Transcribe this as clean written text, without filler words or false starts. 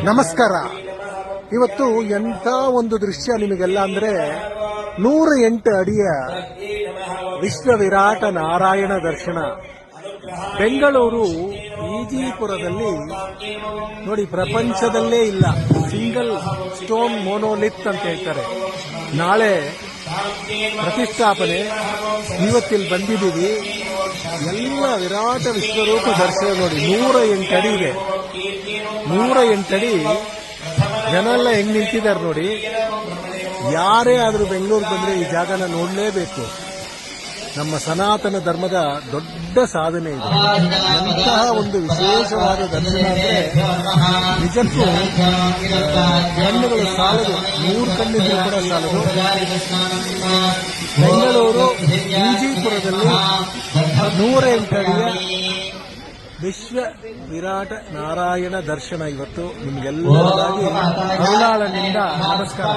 ನಮಸ್ಕಾರ. ಇವತ್ತು ಎಂಥ ಒಂದು ದೃಶ್ಯ ನಿಮಗೆಲ್ಲ ಅಂದ್ರೆ 108 ಅಡಿಯ ವಿಶ್ವ ವಿರಾಟ ನಾರಾಯಣ ದರ್ಶನ. ಬೆಂಗಳೂರು ಈಜಿಪುರದಲ್ಲಿ ನೋಡಿ, ಪ್ರಪಂಚದಲ್ಲೇ ಇಲ್ಲ ಸಿಂಗಲ್ ಸ್ಟೋನ್ ಮೋನೋಲಿತ್ ಅಂತ ಹೇಳ್ತಾರೆ. ನಾಳೆ ಪ್ರತಿಷ್ಠಾಪನೆ, ಇವತ್ತಿಲ್ಲಿ ಬಂದಿದ್ದೀವಿ. ಎಲ್ಲ ವಿರಾಟ ವಿಶ್ವರೂಪ ದರ್ಶನ ನೋಡಿ. 108 ಅಡಿ ಇದೆ. 108 ಅಡಿ ಜನ ಎಲ್ಲ ಹೆಂಗ್ ನಿಂತಿದ್ದಾರೆ ನೋಡಿ. ಯಾರೇ ಆದ್ರೂ ಬೆಂಗಳೂರು ಬಂದ್ರೆ ಈ ಜಾಗನ ನೋಡಲೇಬೇಕು. ನಮ್ಮ ಸನಾತನ ಧರ್ಮದ ದೊಡ್ಡ ಸಾಧನೆ ಇದೆ. ಎಂತಹ ಒಂದು ವಿಶೇಷವಾದ ದರ್ಶನ ಅಂದ್ರೆ ನಿಜಕ್ಕೂ ಕಣ್ಣುಗಳು ಸಾಲದು, 3 ಕಣ್ಣಿದ್ರು ಕೂಡ ಸಾಲದು. ಬೆಂಗಳೂರು ಈಜಿಪುರದಲ್ಲಿ 108 ಅಡಿಯ ವಿಶ್ವ ವಿರಾಟ ನಾರಾಯಣ ದರ್ಶನ ಇವತ್ತು ನಿಮ್ಗೆಲ್ಲರಿಗಾಗಿ ಅರುಣಾಳನಿಂದ ನಮಸ್ಕಾರ.